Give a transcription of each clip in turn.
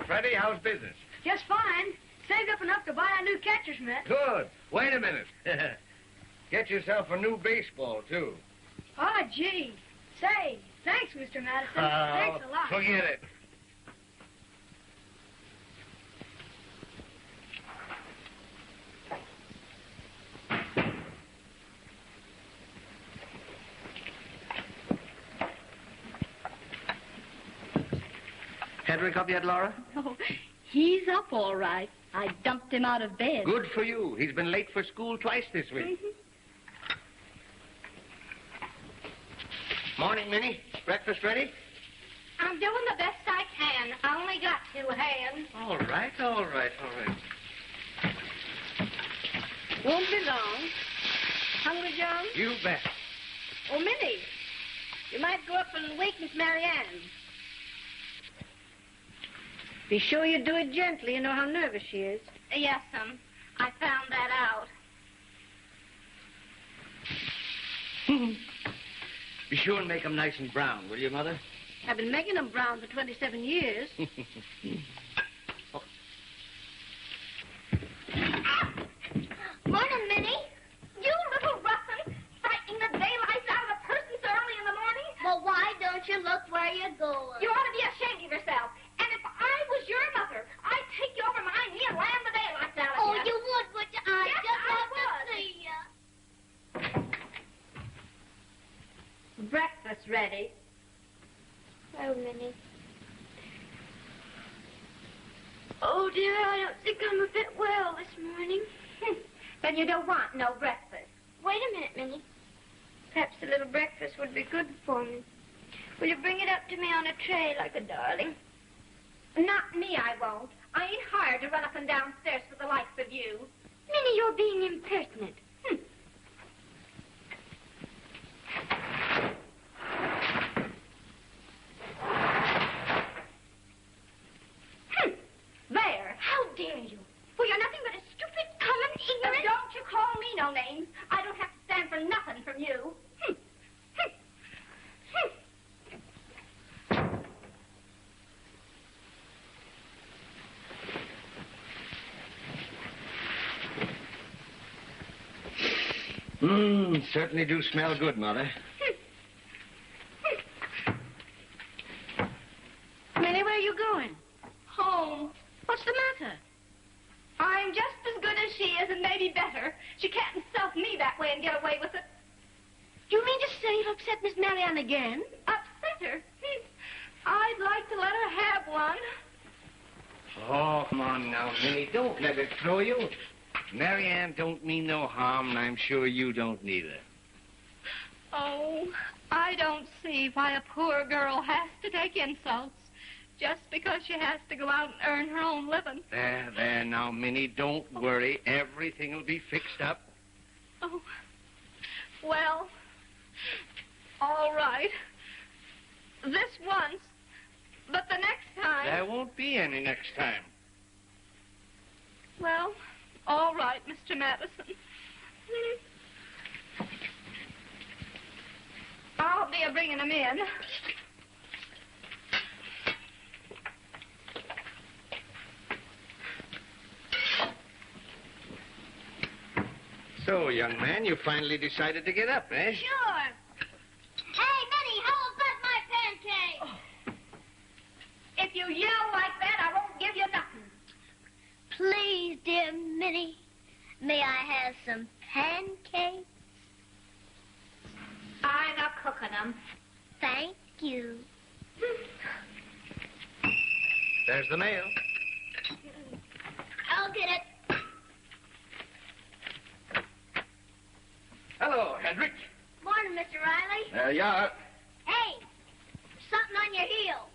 Freddie. How's business? Just fine. Saved up enough to buy a new catcher's mitt. Good. Wait a minute. Get yourself a new baseball, too. Oh, gee. Say, thanks, Mr. Madison. Thanks a lot. Forget it. Hedrick up yet, Laura? Oh, he's up all right. I dumped him out of bed. Good for you. He's been late for school twice this week. Morning, Minnie. Breakfast ready? I'm doing the best I can. I only got 2 hands. All right. Won't be long. Hungry, John? You bet. Oh, Minnie, you might go up and wake Miss Marianne. Be sure you do it gently. You know how nervous she is. Yes'm. I found that out. Be sure and make them nice and brown, will you, Mother? I've been making them brown for 27 years. Morning, Minnie. You little ruffian, frightening the daylights out of a person so early in the morning. Well, why don't you look where you're going? You ought to be ashamed of yourself. And if I was your mother, I'd take you over my knee and lamb the daylights out of you. Oh, you would you? I Yes, just I love would. to see you. Breakfast ready. Oh, Minnie. Oh, dear, I don't think I'm a bit well this morning. Then you don't want no breakfast. Wait a minute, Minnie. Perhaps a little breakfast would be good for me. Will you bring it up to me on a tray like a darling? Not me, I won't. I ain't hired to run up and downstairs for the likes of you. Minnie, you're being impertinent. There. How dare you? Well, you're nothing but a stupid, common, ignorant... Don't you call me no names. I don't have to stand for nothing from you. Certainly do smell good, Mother. Minnie, where are you going? Home. What's the matter? I'm just as good as she is, and maybe better. She can't insult me that way and get away with it. Do you mean to say you'll upset Miss Marianne again? Upset her? I'd like to let her have one. Oh, come on now, Minnie. Don't let it throw you. Marianne don't mean no harm, and I'm sure you don't neither. Oh, I don't see why a poor girl has to take insults just because she has to go out and earn her own living. There, now, Minnie, don't worry. Everything'll be fixed up. Oh, well, all right. This once, but the next time... There won't be any next time. Well, all right, Mr. Madison. I'll be bringing them in. So, young man, you finally decided to get up, eh? Sure. Hey, Minnie, how about my pancake? If you yell like that, I won't give you nothing. Please, dear Minnie, may I have some pancakes? I'm not cooking them. Thank you. There's the mail. I'll get it. Hello, Hedrick. Morning, Mr. Riley. There you are. Hey, something on your heel.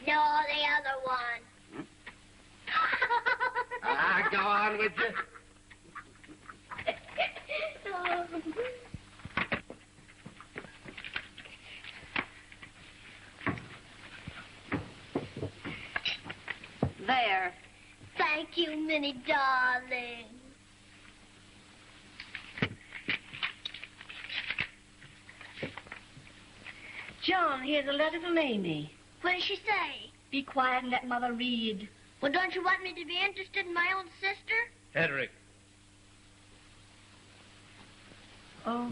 No, the other one. Go on with you. There. Thank you, Minnie, darling. John, here's a letter from Amy. What did she say? Be quiet and let Mother read. Well, don't you want me to be interested in my own sister? Hedrick. Oh.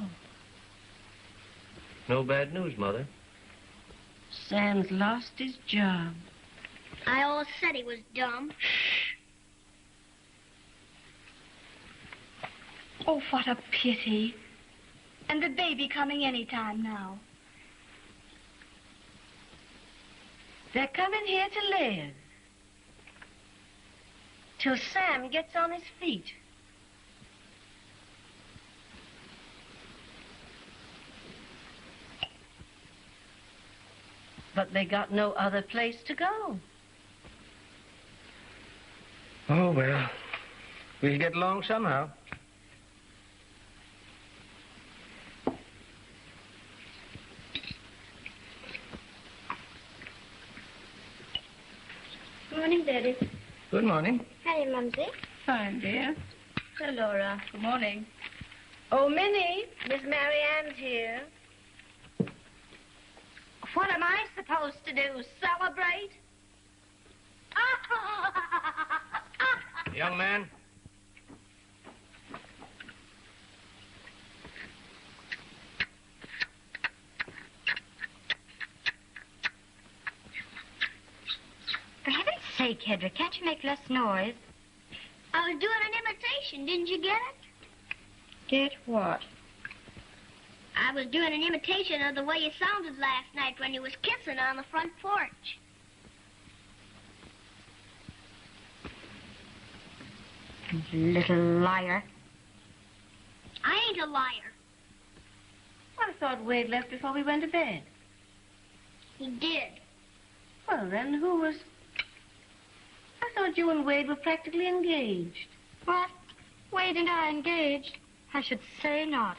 No bad news, Mother. Sam's lost his job. I always said he was dumb. Oh, what a pity. And the baby coming any time now. They're coming here to live. Till Sam gets on his feet. But they got no other place to go. Oh, well, we'll get along somehow. Good morning, Daddy. Good morning. Hi, Mumsy. Fine, dear. Hello, Laura. Good morning. Oh, Minnie, Miss Marianne's here. What am I supposed to do? Celebrate? Young man. For heaven's sake, Hedrick, can't you make less noise? I was doing an imitation. Didn't you get it? Get what? I was doing an imitation of the way you sounded last night when you was kissing on the front porch. Little liar. I ain't a liar. Well, I thought Wade left before we went to bed. He did. Well, then, who was... I thought you and Wade were practically engaged. What? Wade and I engaged? I should say not.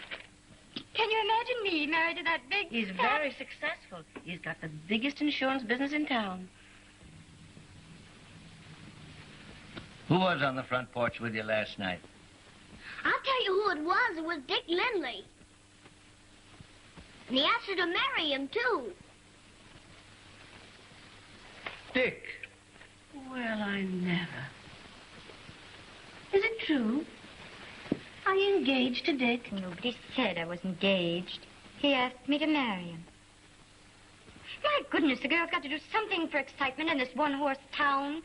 Can you imagine me married to that big... He's very successful. He's got the biggest insurance business in town. Who was on the front porch with you last night? I'll tell you who it was. It was Dick Lindley. And he asked her to marry him, too. Dick. Well, I never. Is it true? Are you engaged to Dick? Nobody said I was engaged. He asked me to marry him. My goodness, the girl's got to do something for excitement in this one-horse town.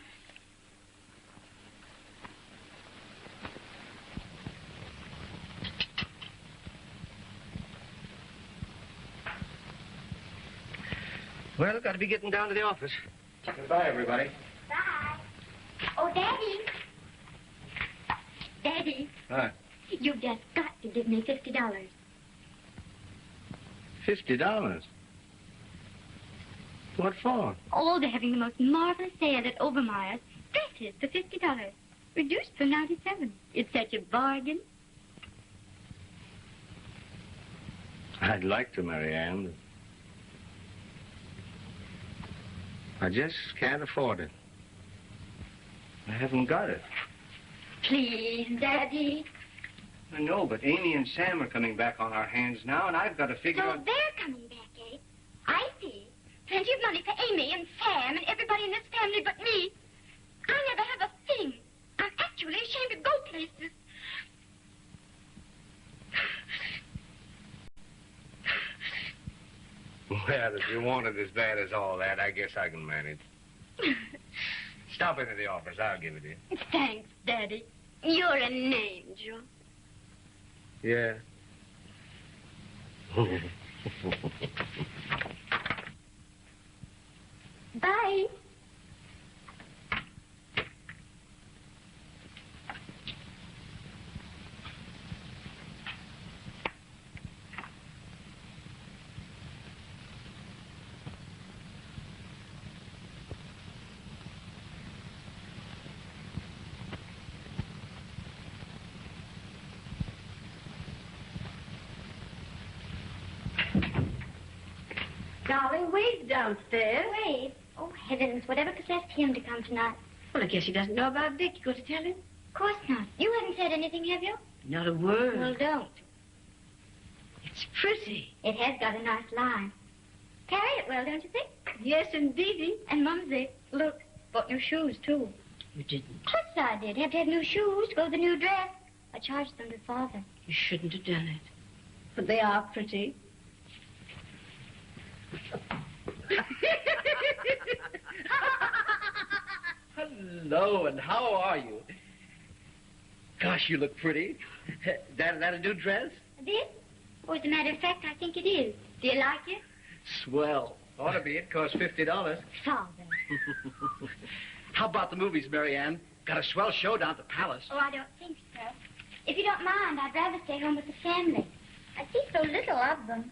Well, got to be getting down to the office. Goodbye, everybody. Bye. Oh, Daddy. Daddy, What? you've just got to give me $50. $50? What for? Oh, they're having the most marvelous sale at Obermeyer's. Dresses for $50. Reduced for 97. It's such a bargain. I'd like to, Marianne. I just can't afford it. I haven't got it. Please, Daddy. I know, but Amy and Sam are coming back on our hands now, and I've got to figure So out... they're coming back, eh? I see. Plenty of money for Amy and Sam and everybody in this family but me. I never have a thing. I'm actually ashamed to go places. Well, if you want it as bad as all that, I guess I can manage. Stop into the office. I'll give it to you. Thanks, Daddy. You're an angel. Yeah. Bye. Darling, Wade's downstairs. Wade. Oh, heavens, whatever possessed him to come tonight? Well, I guess he doesn't know about Dick. You got to tell him? Of course not. You haven't said anything, have you? Not a word. Well, don't. It's pretty. It has got a nice line. Carry it well, don't you think? Yes, indeedy. And Mumsy, Look, bought new shoes, too. You didn't. of course I did. Have to have new shoes to go with the new dress. I charged them to Father. You shouldn't have done it. But they are pretty. Hello, and how are you? Gosh, you look pretty. That a new dress? This? Oh, as a matter of fact, I think it is. Do you like it? Swell. Ought to be. It costs $50. Father. How about the movies, Marianne? Got a swell show down at the Palace. Oh, I don't think so. If you don't mind, I'd rather stay home with the family. I see so little of them.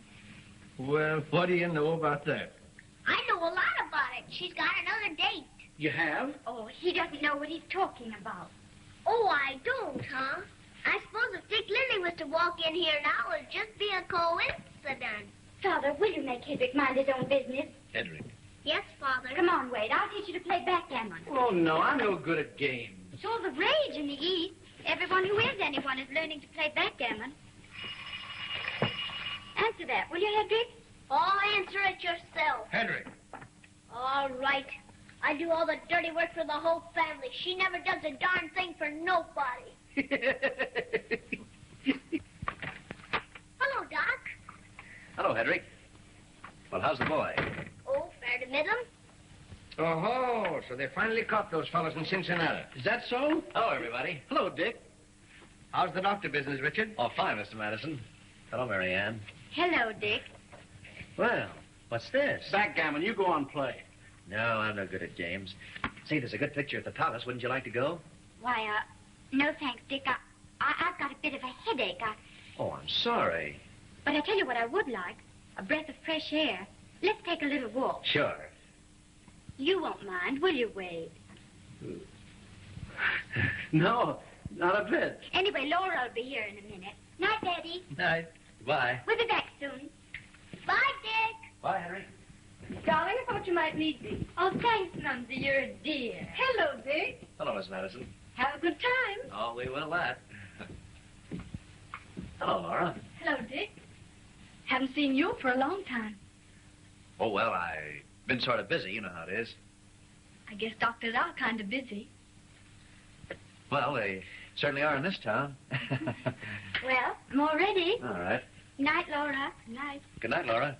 Well, what do you know about that? I know a lot about it. She's got another date. You have? Oh, he doesn't know what he's talking about. Oh, I don't, huh? I suppose if Dick Lilly was to walk in here now, it'd just be a coincidence. Father, will you make Hedrick mind his own business? Hedrick. Yes, Father. Come on, Wade. I'll teach you to play backgammon. Oh, no, I'm no good at games. It's all the rage in the East. Everyone who is anyone is learning to play backgammon. Answer that, will you, Hedrick? Oh, answer it yourself. Hedrick. All right. I do all the dirty work for the whole family. She never does a darn thing for nobody. Hello, Doc. Hello, Hedrick. Well, how's the boy? Oh, fair to middling. Oh, so they finally caught those fellows in Cincinnati. Is that so? Hello, everybody. Hello, Dick. How's the doctor business, Richard? Oh, fine, Mr. Madison. Hello, Marianne. Hello, Dick. Well, what's this? Backgammon, you go on play. No, I'm no good at games. Say, there's a good picture at the Palace. Wouldn't you like to go? Why, no thanks, Dick. I've got a bit of a headache. Oh, I'm sorry. But I tell you what I would like. A breath of fresh air. Let's take a little walk. Sure. You won't mind, will you, Wade? No, not a bit. Anyway, Laura will be here in a minute. Night, Daddy. Night. Goodbye. We'll be back soon. Bye, Dick. Bye, Henry. Darling, I thought you might need me. Oh, thanks, Mumsy. You're a dear. Hello, Dick. Hello, Miss Madison. Have a good time. Oh, we will that. Hello, Laura. Hello, Dick. Haven't seen you for a long time. Oh, well, I've been sort of busy. You know how it is. I guess doctors are kind of busy. Well, they certainly are in this town. Well, I'm all ready. All right. Night, Laura. Night. Good night, Laura.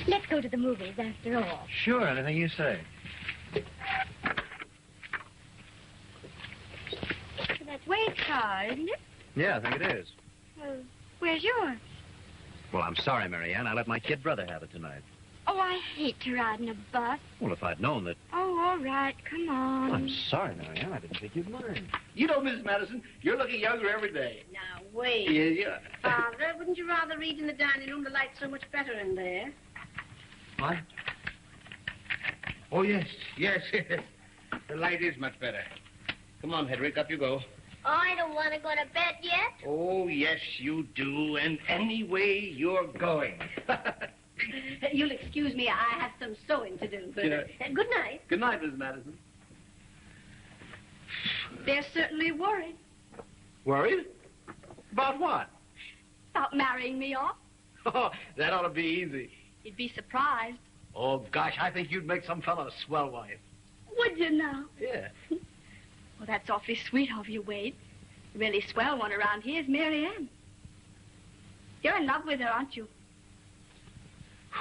Let's go to the movies after all. Sure, anything you say. That's Wade's car, isn't it? Yeah, I think it is. Well, where's yours? Well, I'm sorry, Marianne. I let my kid brother have it tonight. Oh, I hate to ride in a bus. Well, if I'd known that... Oh, all right. Come on. I'm sorry, Marianne. I didn't think you'd mind. You know, Mrs. Madison, you're looking younger every day. Now, wait. Yeah. Father, wouldn't you rather read in the dining room? The light's so much better in there. What? Oh, yes. The light is much better. Come on, Hedrick, up you go. Oh, I don't want to go to bed yet. Oh, yes, you do. And anyway, you're going. You'll excuse me. I have some sewing to do. But, Yeah. Good night. Good night, Mrs. Madison. They're certainly worried Worried? About what? about marrying me off. Oh, that ought to be easy. You'd be surprised. Oh, gosh, I think you'd make some fellow a swell wife. Would you now? Yeah. Well, that's awfully sweet of you, Wade. The really swell one around here is Marianne. You're in love with her, aren't you?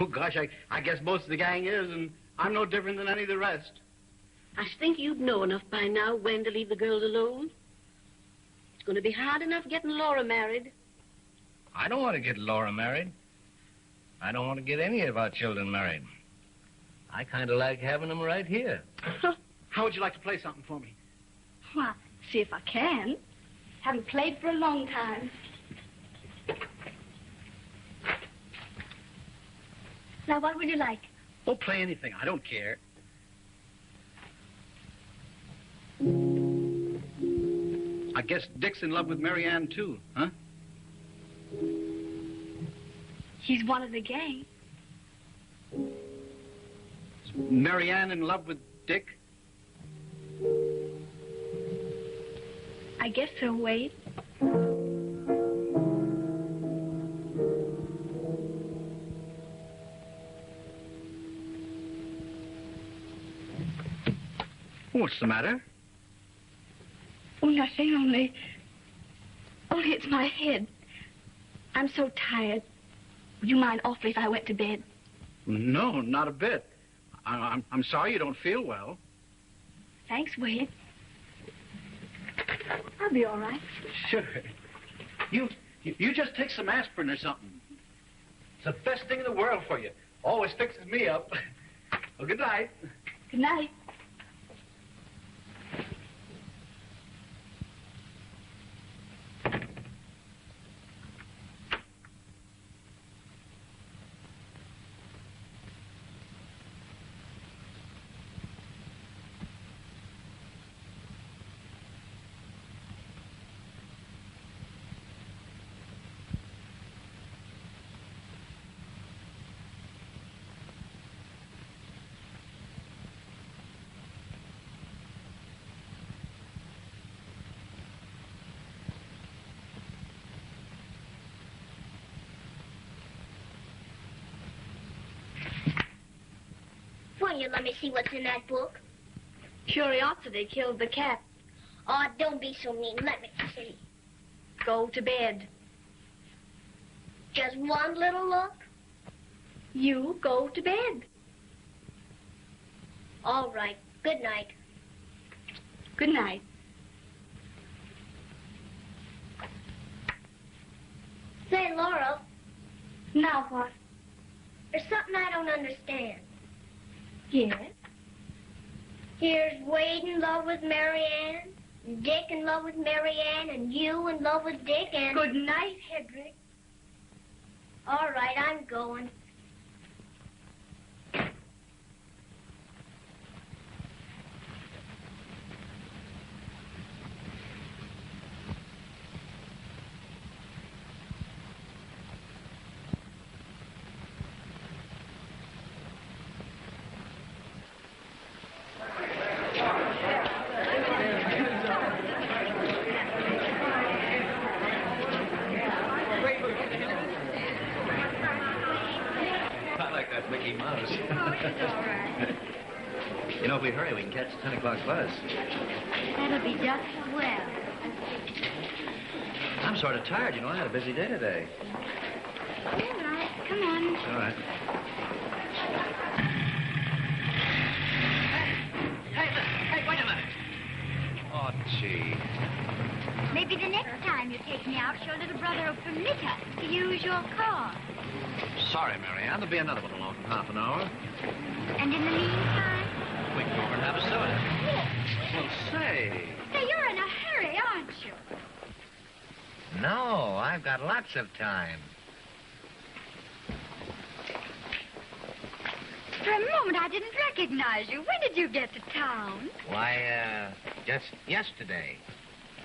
Oh, gosh, I guess most of the gang is, and I'm no different than any of the rest. I think you'd know enough by now when to leave the girls alone. It's going to be hard enough getting Laura married. I don't want to get Laura married. I don't want to get any of our children married. I kind of like having them right here. How would you like to play something for me? Well, see if I can. Haven't played for a long time. Now, what would you like? Oh, play anything. I don't care. I guess Dick's in love with Marianne, too, huh? He's one of the gang. Is Marianne in love with Dick? I guess so, Wade. What's the matter? Oh, nothing, only it's my head. I'm so tired. Would you mind awfully if I went to bed? No, not a bit. I'm sorry you don't feel well. Thanks, Wade. I'll be all right. Sure. You just take some aspirin or something. It's the best thing in the world for you. Always fixes me up. Well, good night. Good night. Will you let me see what's in that book? Curiosity killed the cat. Oh, don't be so mean. Let me see. Go to bed. Just one little look? You go to bed. All right. Good night. Good night. Say, Laura, Now what? there's something I don't understand. Yes? Here's Wade in love with Marianne, Dick in love with Marianne, and you in love with Dick, and... Good night, Hedrick. All right, I'm going. You know, if we hurry, we can catch the 10 o'clock bus. That'll be just as well. I'm sort of tired. You know, I had a busy day today. All right, come on. All right. Hey, wait a minute. Oh, gee. Maybe the next time you take me out, your little brother will permit us to use your car. Sorry, Marianne. There'll be another one along in half an hour. And in the meantime? We can go over and have a soda. Well, say. Say, you're in a hurry, aren't you? No, I've got lots of time. For a moment, I didn't recognize you. When did you get to town? Why, just yesterday.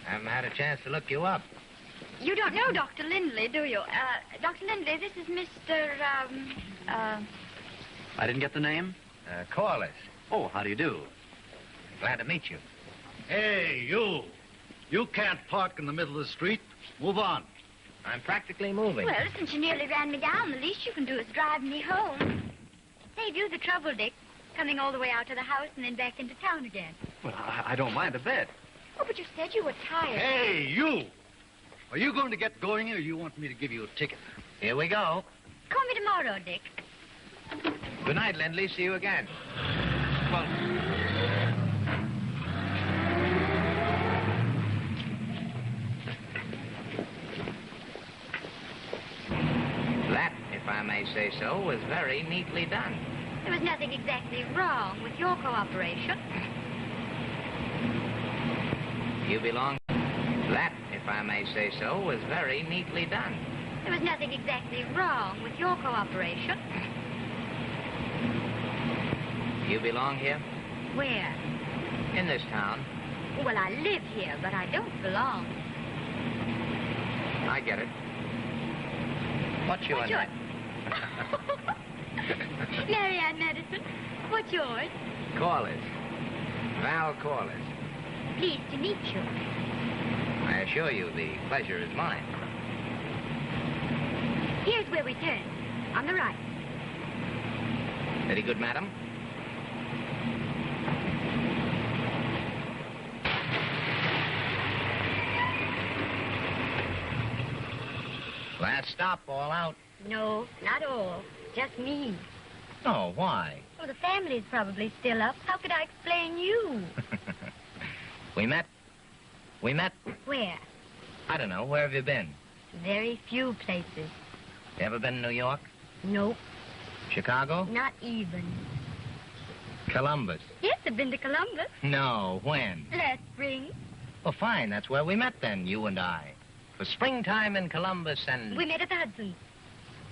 I haven't had a chance to look you up. You don't know Dr. Lindley, do you? Dr. Lindley, this is Mr., I didn't get the name? Corliss. Oh, how do you do? Glad to meet you. Hey, you. You can't park in the middle of the street. Move on. I'm practically moving. Well, since you nearly ran me down, the least you can do is drive me home. Save you the trouble, Dick, coming all the way out to the house and then back into town again. Well, I don't mind a bit. Oh, but you said you were tired. Hey, you. Are you going to get going, or you want me to give you a ticket? Here we go. Call me tomorrow, Dick. Good night, Lindley. See you again. Well, That, if I may say so, was very neatly done. There was nothing exactly wrong with your cooperation. You belong... That, if I may say so, was very neatly done. There was nothing exactly wrong with your cooperation. You belong here? Where? In this town. Well, I live here, but I don't belong. I get it. What's your What's name? Marianne Madison. What's yours? Corliss. Val Corliss. Pleased to meet you. I assure you, the pleasure is mine. Here's where we turn. On the right. Very good, madam. Last stop, all out. No, not all. Just me. Oh, why? Well, the family's probably still up. How could I explain you? We met. Where? I don't know. Where have you been? Very few places. You ever been to New York? Nope. Chicago? Not even. Columbus? Yes, I've been to Columbus. No. When? Last spring. Well, fine. That's where we met then, you and I. It was springtime in Columbus and... We met at the Hudsons.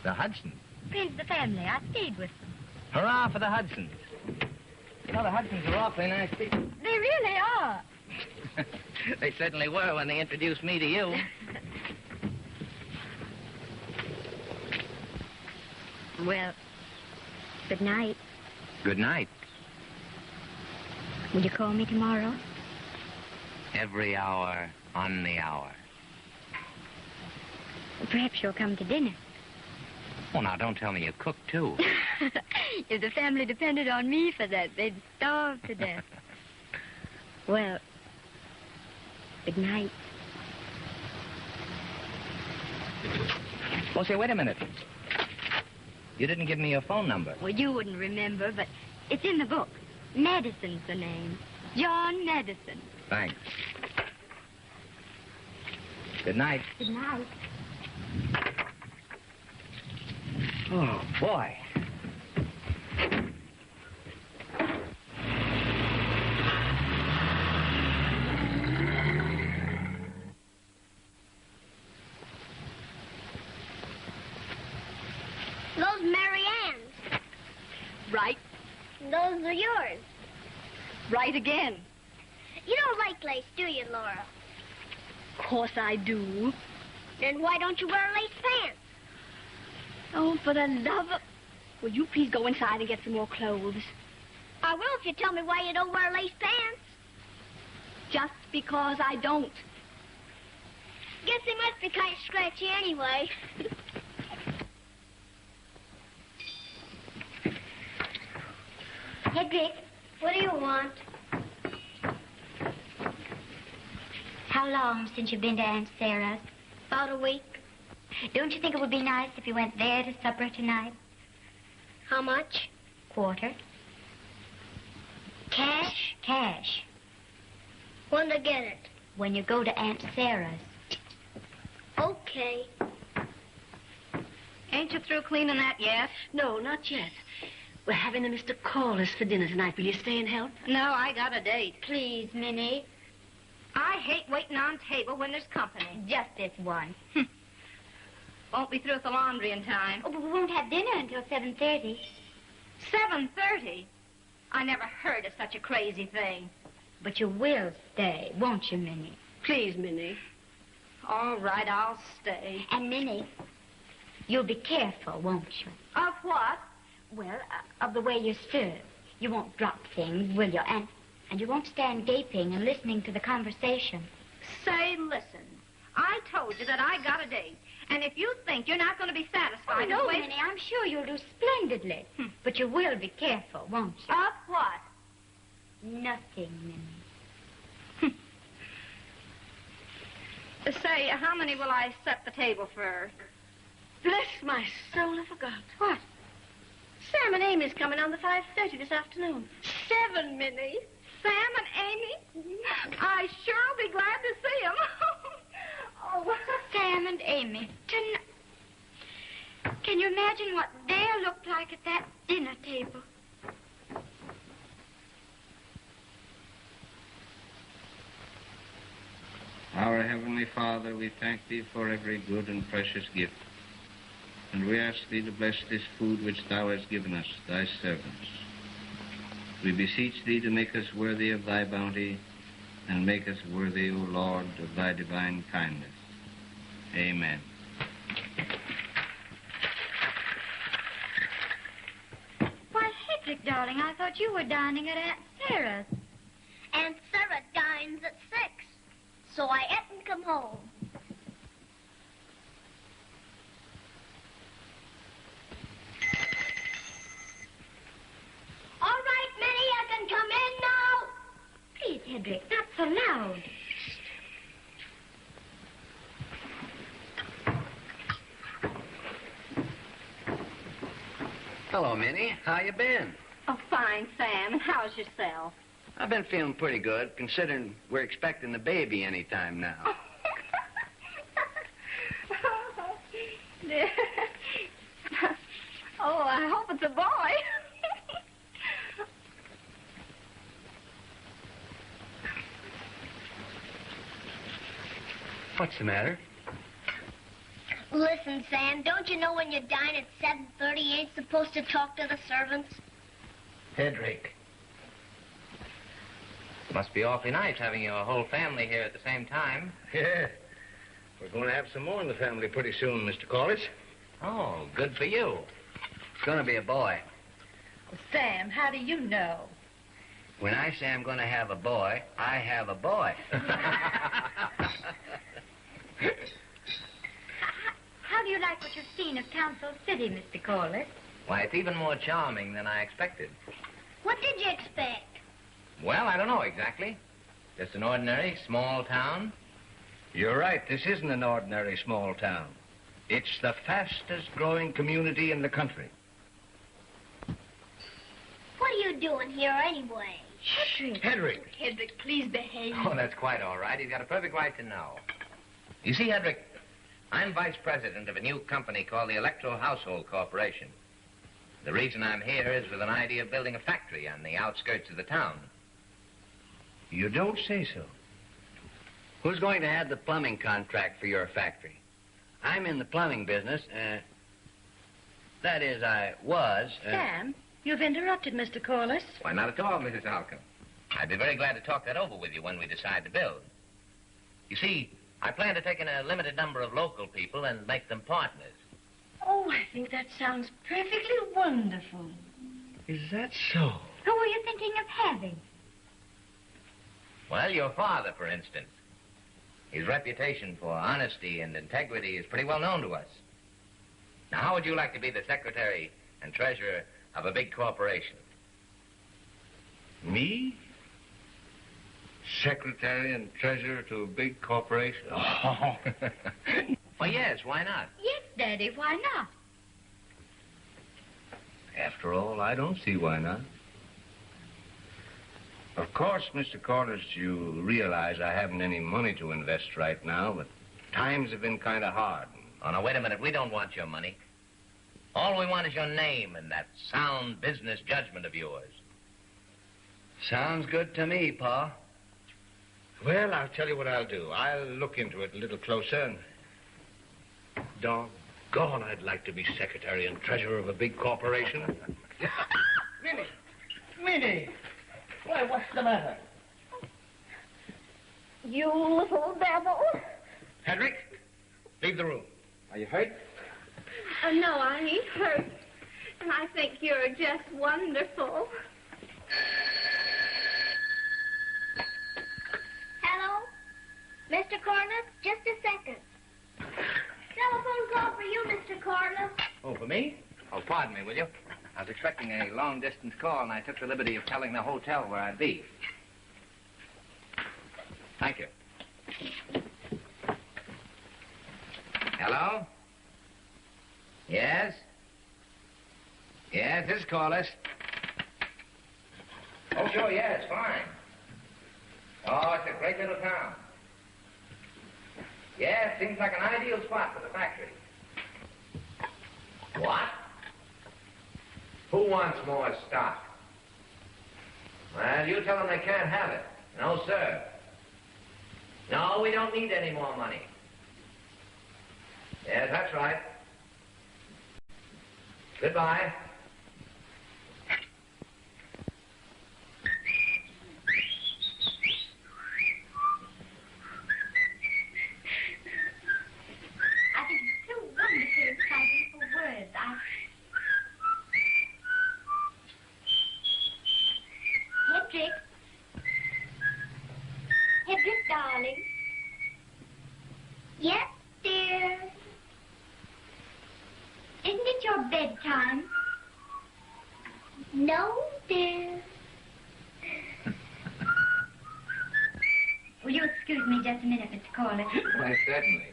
The Hudsons? Friends of the family. I stayed with them. Hurrah for the Hudsons. You know, the Hudsons are awfully nice people. They really are. They certainly were when they introduced me to you. Well, good night. Good night. Will you call me tomorrow? Every hour on the hour. Perhaps you'll come to dinner. Oh, now, don't tell me you cook, too. If the family depended on me for that, they'd starve to death. Well, good night. Oh, say, wait a minute. You didn't give me your phone number. Well, you wouldn't remember, but it's in the book. Madison's the name. John Madison. Thanks. Good night. Good night. Oh, boy. Those Marianne's. Right. Those are yours. Right again. You don't like lace, do you, Laura? Of course I do. Then why don't you wear lace pants? Oh, for the love of... Will you please go inside and get some more clothes? I will if you tell me why you don't wear lace pants. Just because I don't. Guess they must be kind of scratchy anyway. Hedrick, what do you want? How long since you've been to Aunt Sarah's? About a week. Don't you think it would be nice if you went there to supper tonight? How much? Quarter. Cash? Cash. When to get it? When you go to Aunt Sarah's. Okay. Ain't you through cleaning that yet? No, not yet. We're having the Mr. Callers for dinner tonight. Will you stay and help? No, I got a date. Please, Minnie. I hate waiting on table when there's company. Just this one. Won't be through with the laundry in time. Oh, but we won't have dinner until 7:30. 7:30? I never heard of such a crazy thing. But you will stay, won't you, Minnie? Please, Minnie. All right, I'll stay. And, Minnie, you'll be careful, won't you? Of what? Well, of the way you serve. You won't drop things, will you? And you won't stand gaping and listening to the conversation. Say, listen. I told you that I got a date. And if you think you're not going to be satisfied... Oh, no, with the way... Minnie, I'm sure you'll do splendidly. But you will be careful, won't you? Of what? Nothing, Minnie. Say, how many will I set the table for? Bless my soul, I forgot. What? Sam and Amy's coming on the 5:30 this afternoon. 7, Minnie. Sam and Amy? I sure'll be glad to see them. Oh. Sam and Amy. Can you imagine what they'll look like at that dinner table? Our Heavenly Father, we thank Thee for every good and precious gift. And we ask Thee to bless this food which Thou hast given us, Thy servants. We beseech Thee to make us worthy of Thy bounty, and make us worthy, O Lord, of Thy divine kindness. Amen. Why, Hedrick, darling, I thought you were dining at Aunt Sarah's. Aunt Sarah dines at 6. so I ate and come home. All right, Minnie, I can come in now. Please, Hedrick, not so loud. Hello, Minnie. How you been? Oh, fine, Sam. And how's yourself? I've been feeling pretty good, considering we're expecting the baby any time now. Oh, I hope it's a boy. What's the matter? Listen, Sam, don't you know when you dine at 7:30, you ain't supposed to talk to the servants? Hedrick. Must be awfully nice having your whole family here at the same time. Yeah. We're going to have some more in the family pretty soon, Mr. Corliss. Oh, good for you. It's going to be a boy. Well, Sam, how do you know? When I say I'm going to have a boy, I have a boy. How do you like what you've seen of Council City, Mr. Corliss? Why, it's even more charming than I expected. What did you expect? Well, I don't know exactly. Just an ordinary small town. You're right. This isn't an ordinary small town. It's the fastest growing community in the country. What are you doing here anyway? Hedrick. Hedrick, please behave. Oh, that's quite all right. He's got a perfect right to know. You see, Hedrick, I'm vice president of a new company called the Electro Household Corporation. The reason I'm here is with an idea of building a factory on the outskirts of the town. You don't say so. Who's going to have the plumbing contract for your factory? I'm in the plumbing business. That is, I was. Sam, you've interrupted Mr. Corliss. Why, not at all, Mrs. Halcombe. I'd be very glad to talk that over with you when we decide to build. You see, I plan to take in a limited number of local people and make them partners. Oh, I think that sounds perfectly wonderful. Is that so? Who are you thinking of having? Well, your father, for instance. His reputation for honesty and integrity is pretty well known to us. Now, how would you like to be the secretary and treasurer of a big corporation? Me? Secretary and treasurer to a big corporation? Oh. Well, yes, why not? Yes, Daddy, why not? After all, I don't see why not. Of course, Mr. Corliss, you realize I haven't any money to invest right now, but times have been kind of hard. Oh, now, wait a minute. We don't want your money. All we want is your name and that sound business judgment of yours. Sounds good to me, Pa. Well, I'll tell you what I'll do. I'll look into it a little closer and... Doggone, I'd like to be secretary and treasurer of a big corporation. Minnie! Minnie! Why, what's the matter? You little devil. Hedrick, leave the room. Are you hurt? Oh, no, I ain't hurt. And I think you're just wonderful. Hello? Mr. Corliss, just a second. Telephone call for you, Mr. Corliss. Oh, for me? Oh, pardon me, will you? I was expecting a long-distance call, and I took the liberty of telling the hotel where I'd be. Thank you. Hello? Yes? Yes, this is Corliss. Oh, sure, yes, fine. Oh, it's a great little town. Yeah, seems like an ideal spot for the factory. What? Who wants more stock? Well, you tell them they can't have it. No, sir. No, we don't need any more money. Yes, that's right. Goodbye. I think it's too wonderfully exciting for words. Hedrick. Hedrick, darling. No, dear. Will you excuse me just a minute, Mr. Corley? Why, certainly.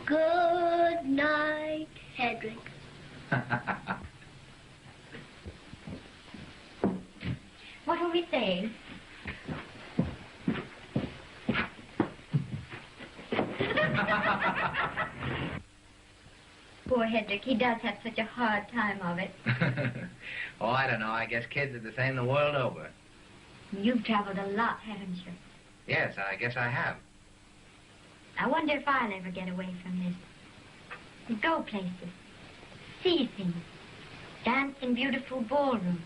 Good night, Hedrick. What were we saying? Poor Hedrick, he does have such a hard time of it. Oh, I don't know. I guess kids are the same the world over. You've traveled a lot, haven't you? Yes, I guess I have. I wonder if I'll ever get away from this. Go places, see things, dance in beautiful ballrooms.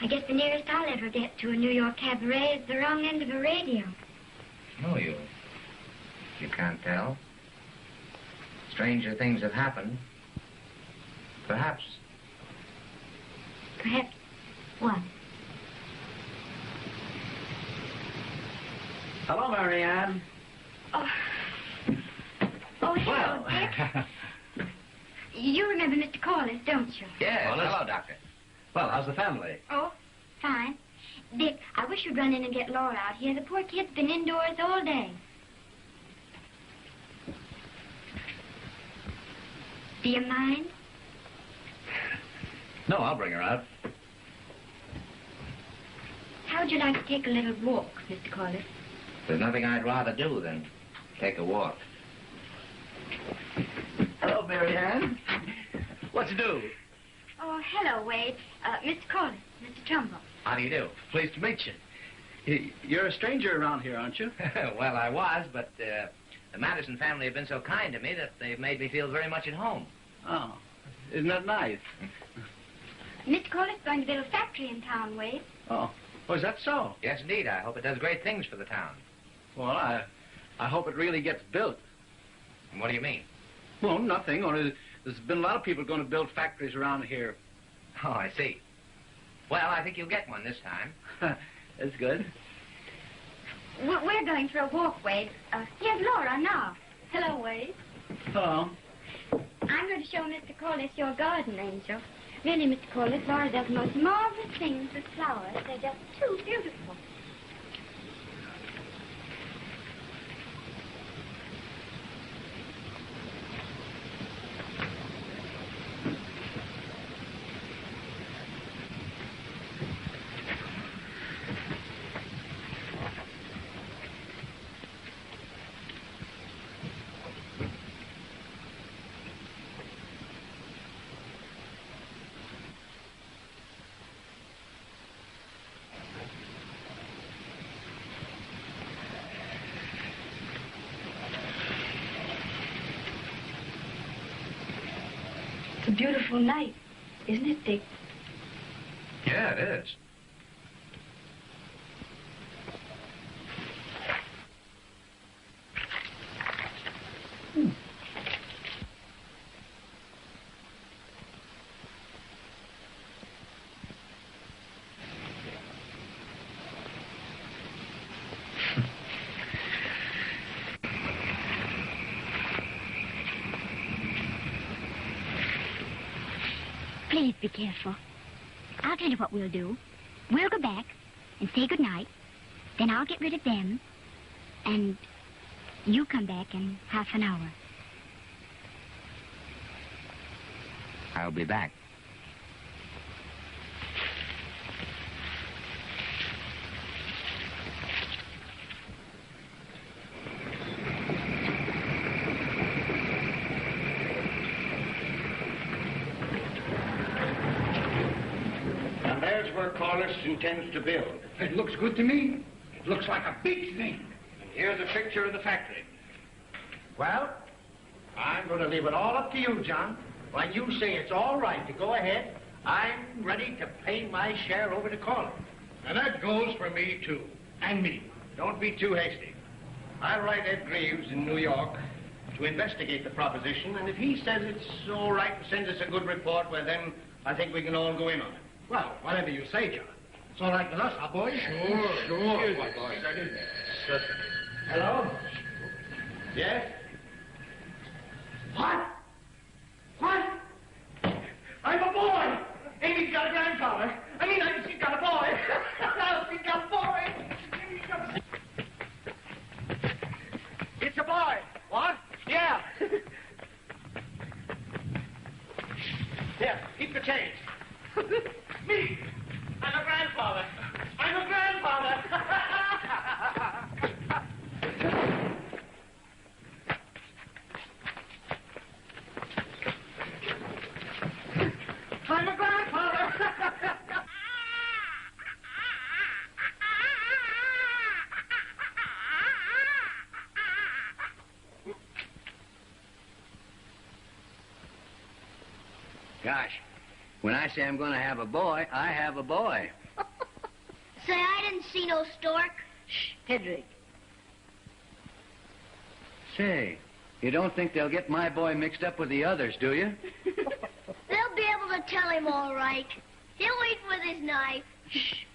I guess the nearest I'll ever get to a New York cabaret is the wrong end of a radio. No, you can't tell. Stranger things have happened. Perhaps. Perhaps what? Hello, Marianne. Oh, hello, Dick. You remember Mr. Corliss, don't you? Yes. Well, Hello, Doctor. Well, how's the family? Oh, fine. Dick, I wish you'd run in and get Laura out here. The poor kid's been indoors all day. Do you mind? No, I'll bring her out. How'd you like to take a little walk, Mr. Corliss? There's nothing I'd rather do than take a walk. Hello, Marianne. What you do? Oh, hello, Wade. Mr. Corliss, Mr. Trumbull. How do you do? Pleased to meet you. You're a stranger around here, aren't you? Well, I was, but the Madison family have been so kind to me that they've made me feel very much at home. Oh, isn't that nice? Mr. Corliss is going to build a factory in town, Wade. Oh, is that so? Yes, indeed. I hope it does great things for the town. Well, I hope it really gets built. And what do you mean? Well, nothing. Only there's been a lot of people going to build factories around here. Oh, I see. Well, I think you'll get one this time. That's good. We're going for a walk, Wade. Here's Laura now. Hello, Wade. Hello. I'm going to show Mr. Corliss your garden, Angel. Really, Mr. Corliss, Laura does the most marvelous things with flowers. They're just too beautiful. It's a beautiful night, isn't it, Dick? Yeah, it is. Please be careful. I'll tell you what we'll do. We'll go back and say goodnight. Then I'll get rid of them. And you come back in half an hour. I'll be back. Corliss intends to build. It looks good to me. It looks like a big thing. And here's a picture of the factory. Well, I'm going to leave it all up to you, John. When you say it's all right to go ahead, I'm ready to pay my share over to Corliss. And that goes for me, too. And me. Don't be too hasty. I'll write Ed Greaves in New York to investigate the proposition, and if he says it's all right and sends us a good report, well, then I think we can all go in on it. Well, whatever you say, John. It's all right with us, huh, boys? Sure. Excuse me, boys. Hello? Yes? What? What? I'm a boy! Amy's got a grandfather. She's got a boy. She's got a boy. It's a boy. What? Yeah. Here, keep the change. Me. I'm a grandfather. I'm a grandfather. I'm a grandfather. Gosh, when I say I'm going to have a boy, I have a boy. Say, I didn't see no stork. Shh, Hedrick. Say, you don't think they'll get my boy mixed up with the others, do you? They'll be able to tell him all right. He'll eat with his knife. Shh.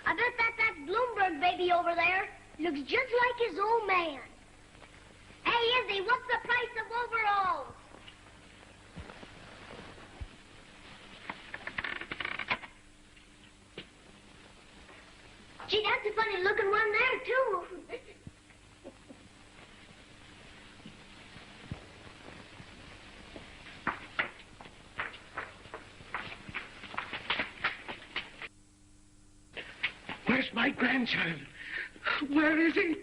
I bet that Bloomberg baby over there looks just like his old man. Hey, Izzy, what's the price of overalls? Gee, that's a funny-looking one there, too. Where's my grandchild? Where is he?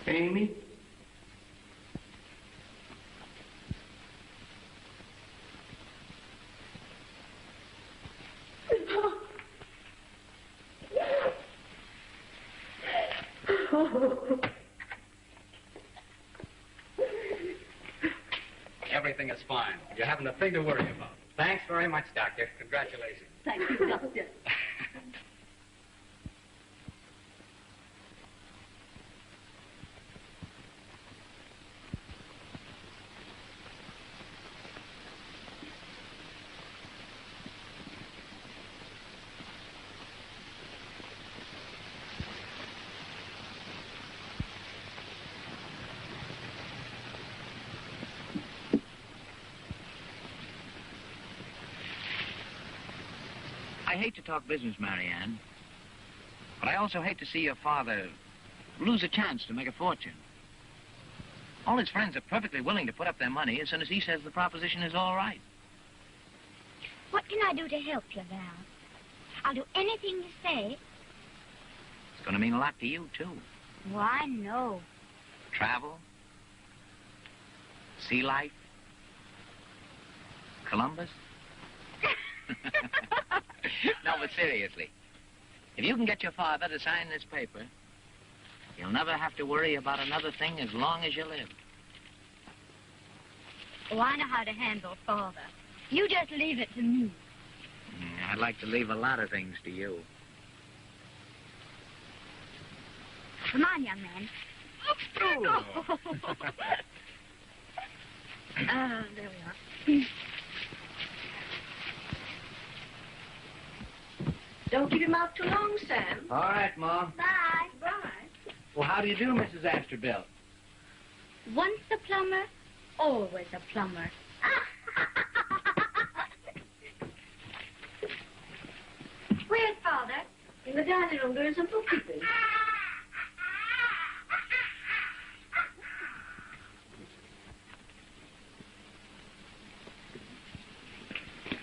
Amy? Everything is fine. You haven't a thing to worry about. Thanks very much, Doctor. Congratulations. Thank you, Doctor. I hate to talk business, Marianne, but I also hate to see your father lose a chance to make a fortune. All his friends are perfectly willing to put up their money as soon as he says the proposition is all right. What can I do to help you, Val? I'll do anything you say. It's going to mean a lot to you, too. Oh, I know. Travel, sea life, Columbus. No, but seriously, if you can get your father to sign this paper, you'll never have to worry about another thing as long as you live. Oh, I know how to handle father. You just leave it to me. I'd like to leave a lot of things to you. Come on, young man. Oh, there we are. Don't keep him out too long, Sam. All right, Mom. Bye. Bye. Well, how do you do, Mrs. Astorbilt? Once a plumber, always a plumber. Where's Father? In the dining room doing some bookkeeping.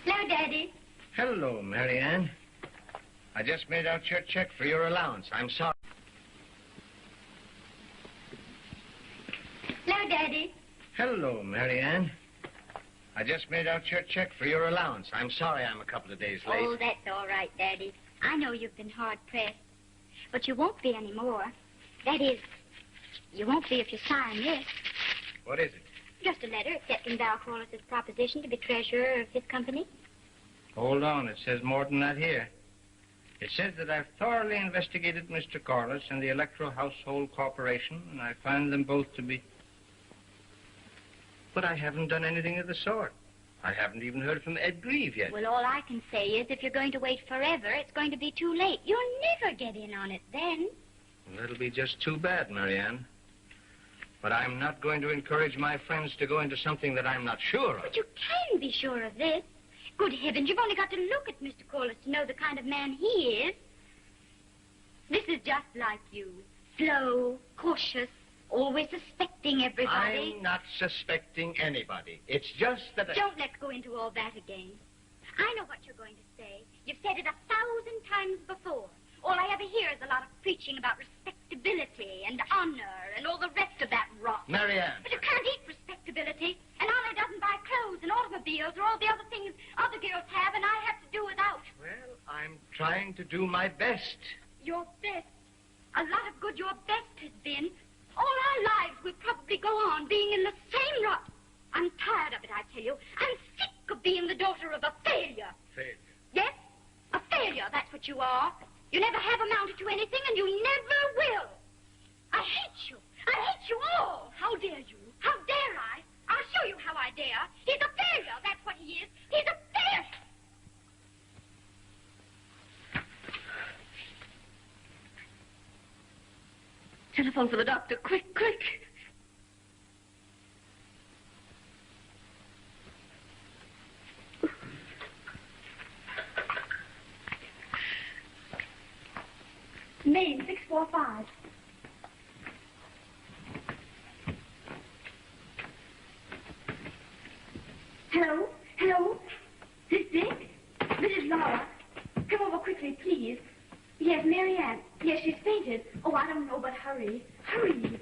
Hello, Daddy. Hello, Marianne. I just made out your check for your allowance. I'm sorry. Hello, Daddy. Hello, Marianne. I just made out your check for your allowance. I'm sorry I'm a couple of days late. Oh, that's all right, Daddy. I know you've been hard-pressed, but you won't be anymore. That is, you won't be if you sign this. What is it? Just a letter accepting Val Corliss's proposition to be treasurer of his company. Hold on. It says more than that here. It says that I've thoroughly investigated Mr. Corliss and the Electro Household Corporation, and I find them both to be... But I haven't done anything of the sort. I haven't even heard from Ed Grieve yet. Well, all I can say is if you're going to wait forever, it's going to be too late. You'll never get in on it then. Well, that'll be just too bad, Marianne. But I'm not going to encourage my friends to go into something that I'm not sure of. But you can be sure of this. Good heavens, you've only got to look at Mr. Corliss to know the kind of man he is. This is just like you. Slow, cautious, always suspecting everybody. I'm not suspecting anybody. It's just that... Don't let's go into all that again. I know what you're going to say. You've said it 1,000 times before. All I ever hear is a lot of preaching about respectability and honor and all the rest of that rot. Marianne. But you can't eat respectability. And honor doesn't buy clothes and automobiles or all the other things other girls have, and I have to do without. Well, I'm trying to do my best. Your best. A lot of good your best has been. All our lives we'll probably go on being in the same rut. I'm tired of it, I tell you. I'm sick of being the daughter of a failure. Failure? Yes, a failure, that's what you are. You never have amounted to anything, and you never will. I hate you. I hate you all. How dare you? How dare I? I'll show you how I dare. He's a failure, that's what he is. He's a failure. Telephone for the doctor. Quick, quick. Main 645. Hello? Hello? This Dick? This is Laura. Come over quickly, please. Yes, Marianne. Yes, she's fainted. Oh, I don't know, but hurry. Hurry.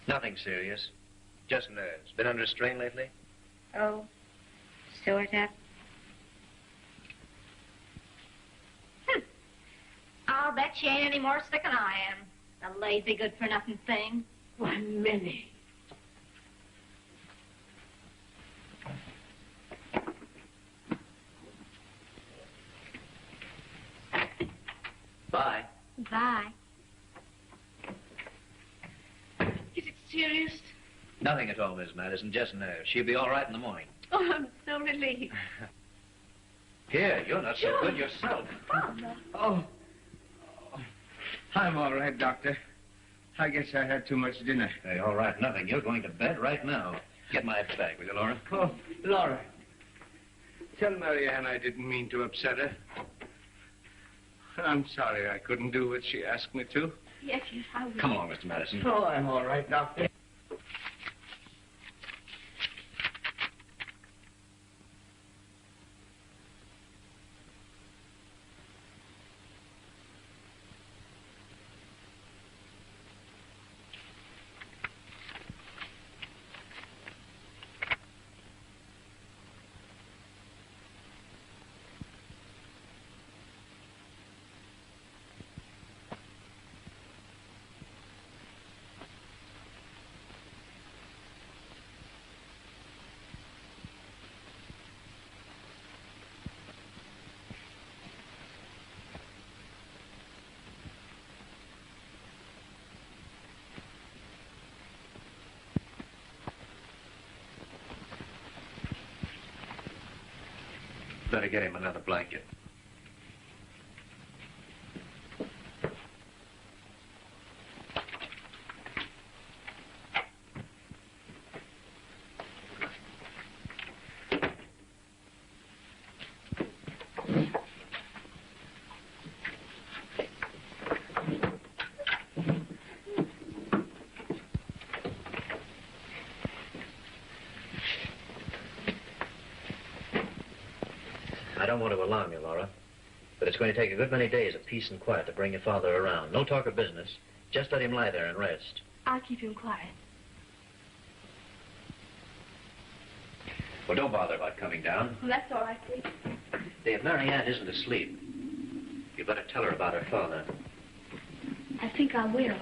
Nothing serious. Just nerves. Been under strain lately? Oh, sort of. I'll bet she ain't any more sick than I am. A lazy, good-for-nothing thing. Why, Minnie. Bye. Bye. Is it serious? Nothing at all, Miss Madison. Just nerves. She'll be all right in the morning. Oh, I'm so relieved. Here, you're not so good yourself. Father. Oh. I'm all right, Doctor. I guess I had too much dinner. Hey, all right, nothing. You're going to bed right now. Get my bag, will you, Laura? Oh, Laura. Tell Marianne I didn't mean to upset her. I'm sorry I couldn't do what she asked me to. Yes, yes, I will. Come along, Mr. Madison. Oh, I'm all right, Doctor. Better get him another blanket. I don't want to alarm you, Laura, but it's going to take a good many days of peace and quiet to bring your father around. No talk of business. Just let him lie there and rest. I'll keep him quiet. Well, don't bother about coming down. Well, that's all right, please. If Marianne isn't asleep, you better tell her about her father. I think I will.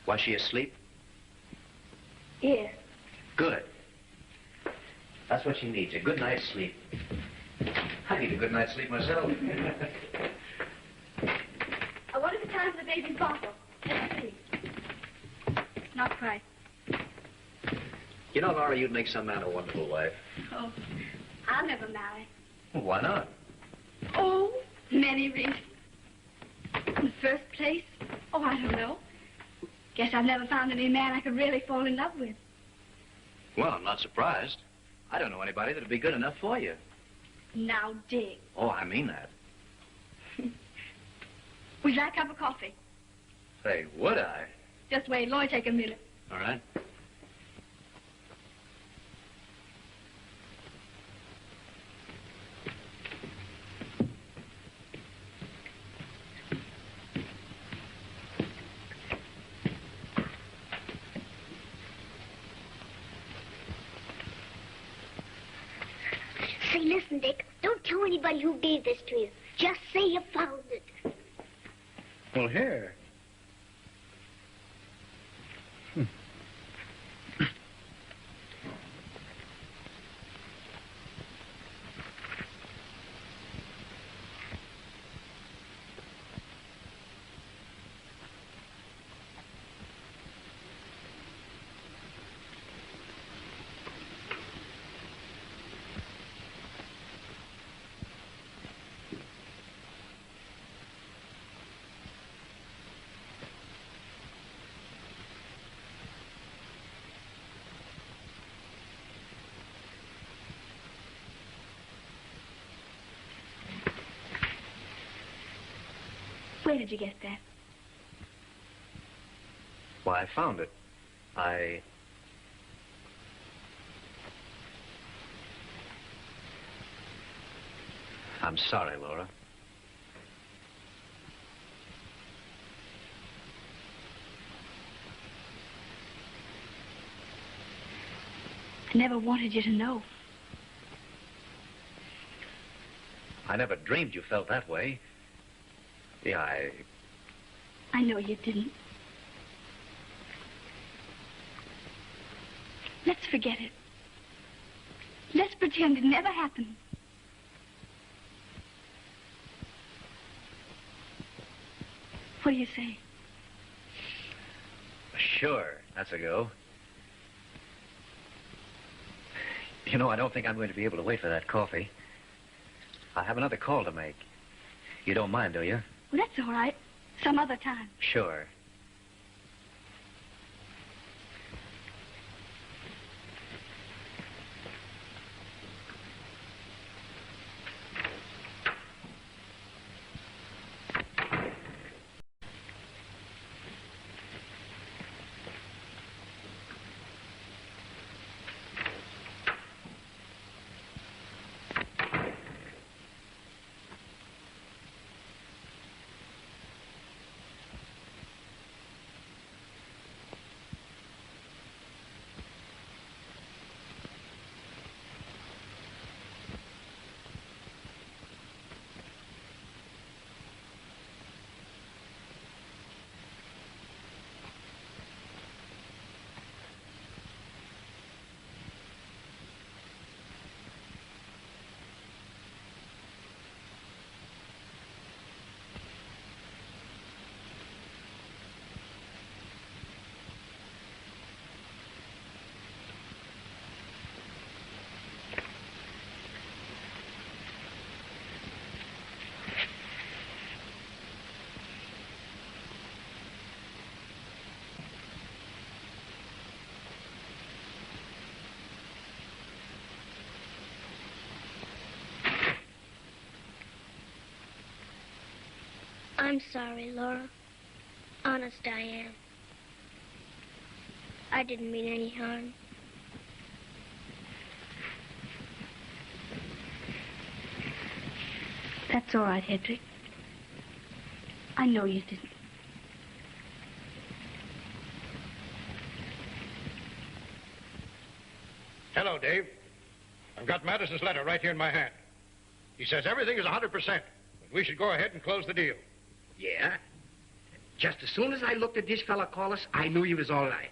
Was she asleep? Yes. Good. That's what she needs, a good night's sleep. I need a good night's sleep myself. What is the time for the baby's bottle? Let's see. Not quite. You know, Laura, you'd make some man a wonderful wife. Oh, I'll never marry. Well, why not? Oh, many reasons. In the first place, I don't know. Guess I've never found any man I could really fall in love with. Well, I'm not surprised. I don't know anybody that'd be good enough for you. Now, Dick. Oh, I mean that. Would you like a cup of coffee? Say, would I? Just wait. It'll only take a minute. All right. Say, listen, Dick. Don't tell anybody who gave this to you. Just say you found it. Well, here. Where did you get that? Why, I found it. I'm sorry, Laura. I never wanted you to know. I never dreamed you felt that way. Yeah, I know you didn't. Let's forget it. Let's pretend it never happened. What do you say? Sure, that's a go. You know, I don't think I'm going to be able to wait for that coffee. I have another call to make. You don't mind, do you? Well, that's all right. Some other time. Sure. I'm sorry, Laura. Honest, I am. I didn't mean any harm. That's all right, Hedrick. I know you didn't. Hello, Dave. I've got Madison's letter right here in my hand. He says everything is 100%. We should go ahead and close the deal. Yeah? Just as soon as I looked at this fella call us, I knew he was all right.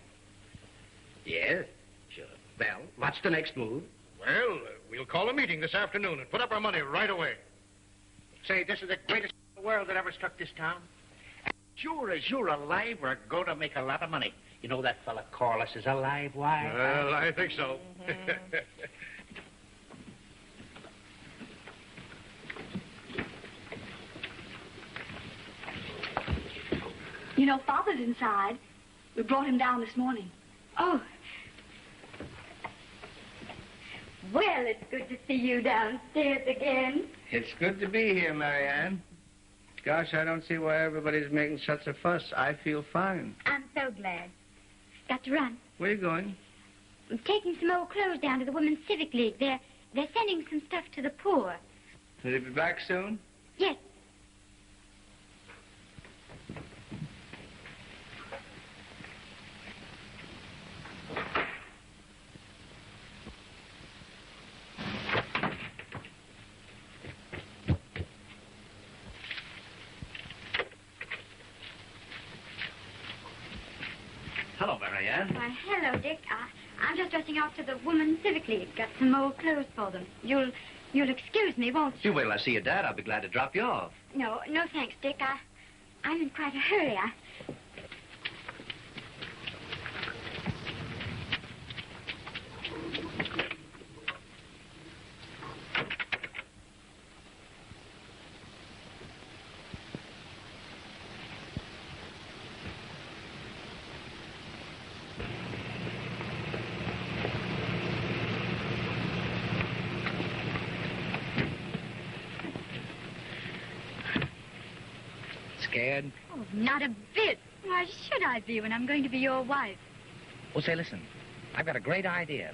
Yes, sure. Well, what's the next move? Well, we'll call a meeting this afternoon and put up our money right away. Say, this is the greatest in the world that ever struck this town. And sure as you're alive, we're going to make a lot of money. You know that fella Corliss is a live wire. Well, I think so. You know, Father's inside. We brought him down this morning. Oh. Well, it's good to see you downstairs again. It's good to be here, Marianne. Gosh, I don't see why everybody's making such a fuss. I feel fine. I'm so glad. Got to run. Where are you going? I'm taking some old clothes down to the Women's Civic League. They're sending some stuff to the poor. Will you be back soon? Yes. Hello, Marianne. Why, hello, Dick. I'm just dressing out to the Women's Civic League. Got some old clothes for them. You'll excuse me, won't you? You wait till I see your dad. I'll be glad to drop you off. No, thanks, Dick. I'm in quite a hurry. Scared? Oh, not a bit. Why should I be when I'm going to be your wife? Well, say, listen. I've got a great idea.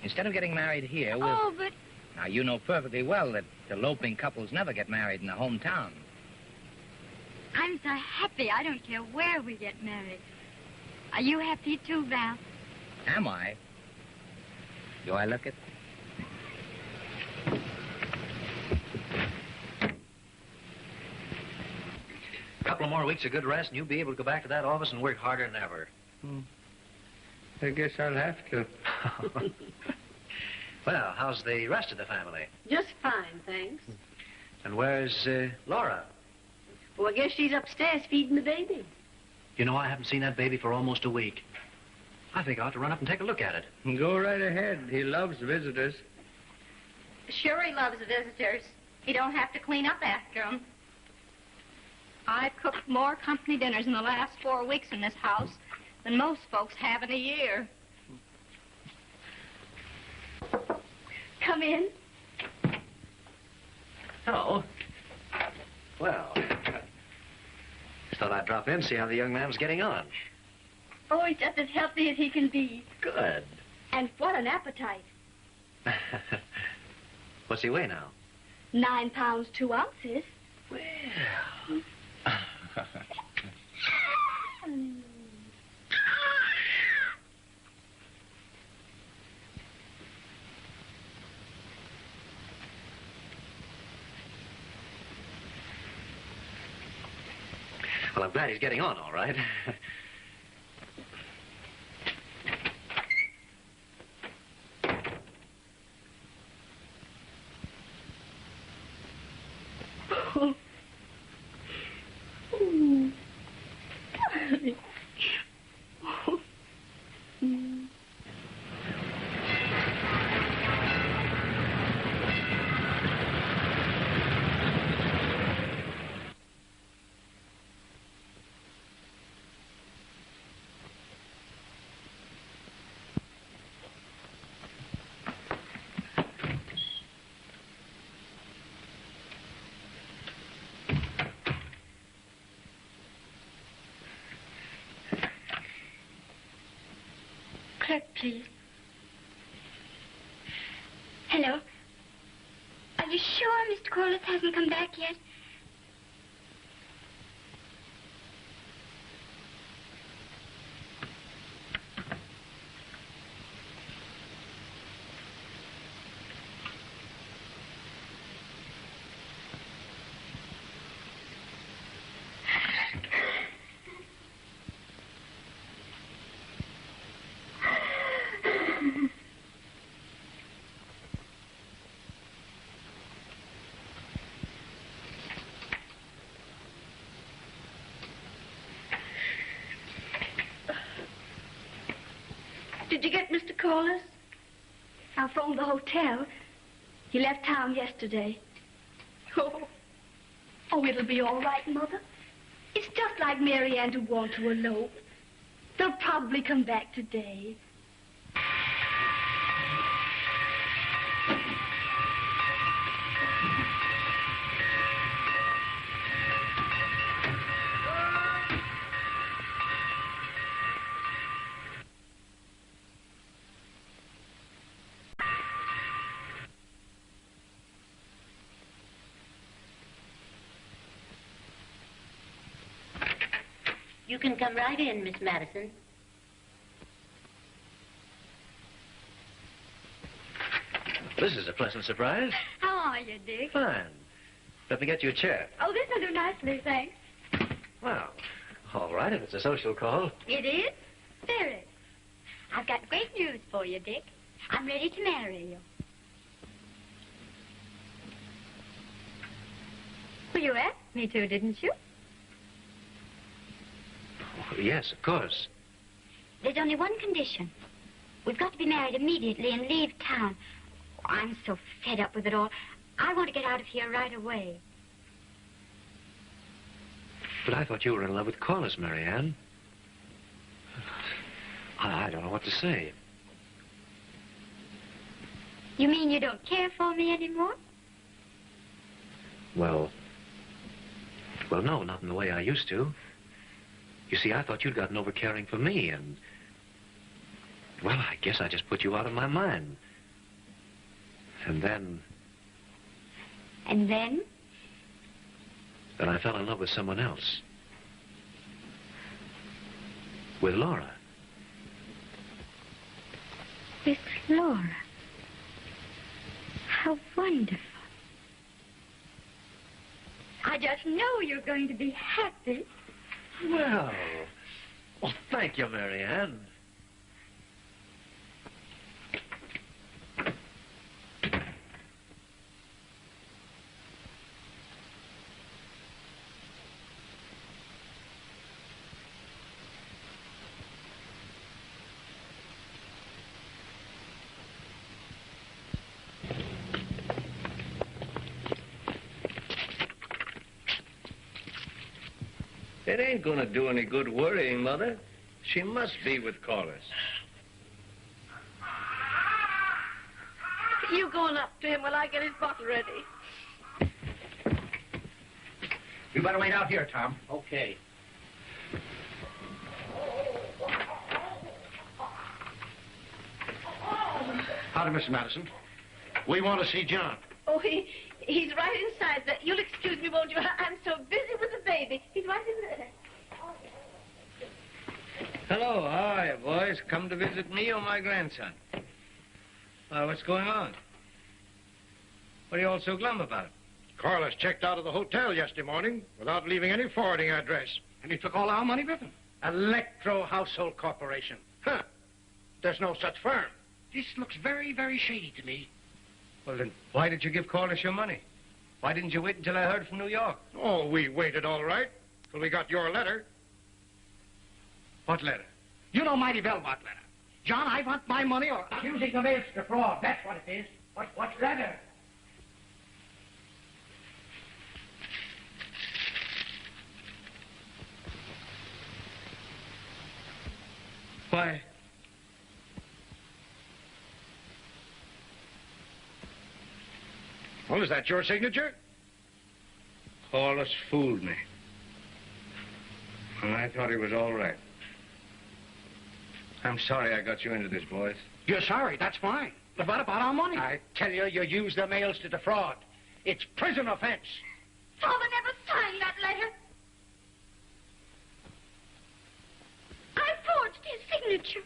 Instead of getting married here, we'll... Oh, but... Now, you know perfectly well that eloping couples never get married in the hometown. I'm so happy. I don't care where we get married. Are you happy too, Val? Am I? Do I look it? A couple of more weeks of good rest, and you'll be able to go back to that office and work harder than ever. I guess I'll have to. Well, how's the rest of the family? Just fine, thanks. And where's Laura? Well, I guess she's upstairs feeding the baby. You know, I haven't seen that baby for almost a week. I think I ought to run up and take a look at it. Go right ahead. He loves visitors. Sure he loves visitors. He don't have to clean up after them. I've cooked more company dinners in the last 4 weeks in this house than most folks have in a year. Come in. Hello. Well, just thought I'd drop in and see how the young man was getting on. Oh, he's just as healthy as he can be. Good. And what an appetite. What's he weigh now? 9 pounds, 2 ounces. Well... Well, I'm glad he's getting on all right. please. Hello. Are you sure Mr. Corliss hasn't come back yet? Did you get Mr. Corliss? I phoned the hotel. He left town yesterday. Oh, it'll be all right, Mother. It's just like Marianne to want to elope. They'll probably come back today. You can come right in, Miss Madison. This is a pleasant surprise. How are you, Dick? Fine. Let me get you a chair. Oh, this will do nicely, thanks. Well, all right, if it's a social call. It is? Very. I've got great news for you, Dick. I'm ready to marry you. Well, you asked me to, didn't you? Oh, yes, of course. There's only one condition. We've got to be married immediately and leave town. Oh, I'm so fed up with it all. I want to get out of here right away. But I thought you were in love with Corliss, Marianne. I don't know what to say. You mean you don't care for me anymore? Well, no, not in the way I used to. You see, I thought you'd gotten over caring for me, and... well, I guess I just put you out of my mind. And then... And then? Then I fell in love with someone else. With Laura. With Laura. How wonderful. I just know you're going to be happy. Well, thank you, Marianne. It ain't gonna do any good worrying, Mother. She must be with Corliss. You going up to him while I get his bottle ready. You better wait out here, Tom. Okay. Howdy, Mr. Madison. We want to see John. Oh, he's right inside. You'll excuse me, won't you? I'm so busy with the baby. He's right in there. Hello, how are you, boys? Come to visit me or my grandson? What's going on? What are you all so glum about? Corliss checked out of the hotel yesterday morning without leaving any forwarding address. And he took all our money with him. Electro Household Corporation. Huh. There's no such firm. This looks very, very shady to me. Well, then, why did you give Corliss your money? Why didn't you wait until I heard from New York? Oh, we waited all right till we got your letter. What letter? You know mighty well what letter. John, I want my money or... Accusing of extra fraud, that's what it is. What letter? Why? Well, is that your signature? Corliss fooled me. And I thought he was all right. I'm sorry I got you into this, boys. You're sorry, that's fine. But what about our money? I tell you, you used the mails to defraud. It's prison offense. Father never signed that letter. I forged his signature.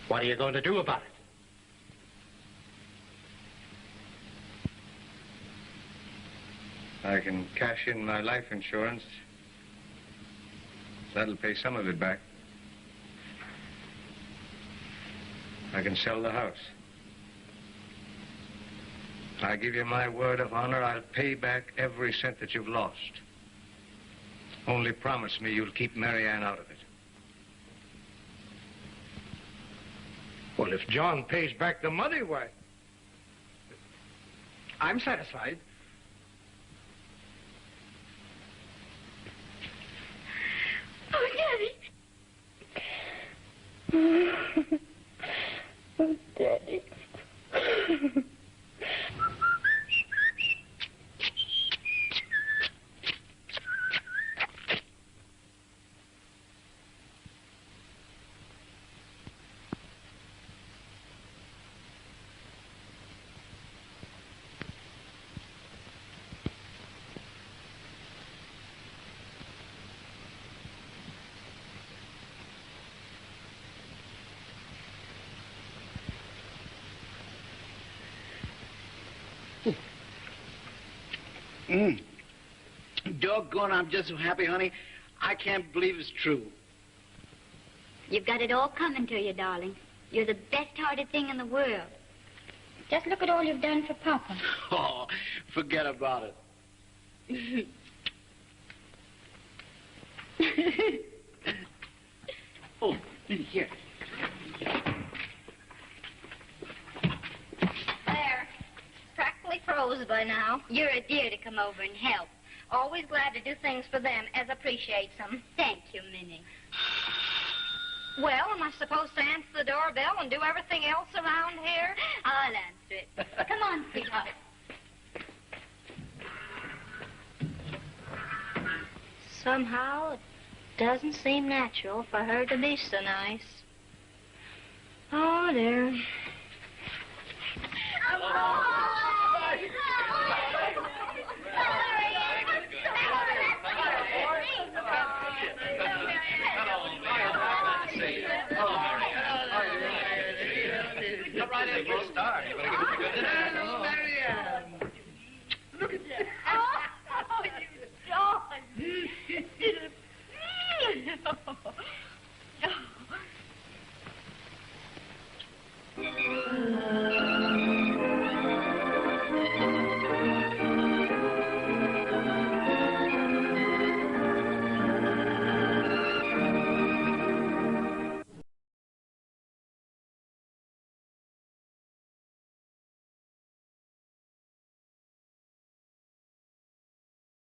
What are you going to do about it? I can cash in my life insurance. That'll pay some of it back. I can sell the house. I give you my word of honor, I'll pay back every cent that you've lost. Only promise me you'll keep Marianne out of it. Well, if John pays back the money, why? I'm satisfied. Oh, Daddy. Oh, Daddy. Doggone, I'm just so happy, honey. I can't believe it's true. You've got it all coming to you, darling. You're the best-hearted thing in the world. Just look at all you've done for Papa. Oh, forget about it. Oh, here. There. Practically froze by now. You're a dear to come over and help. Always glad to do things for them as appreciates them. Thank you, Minnie. Well, am I supposed to answer the doorbell and do everything else around here? I'll answer it. Come on, sweetheart. Somehow, it doesn't seem natural for her to be so nice. Oh, dear. Come right in for a start. You better give us a good dinner.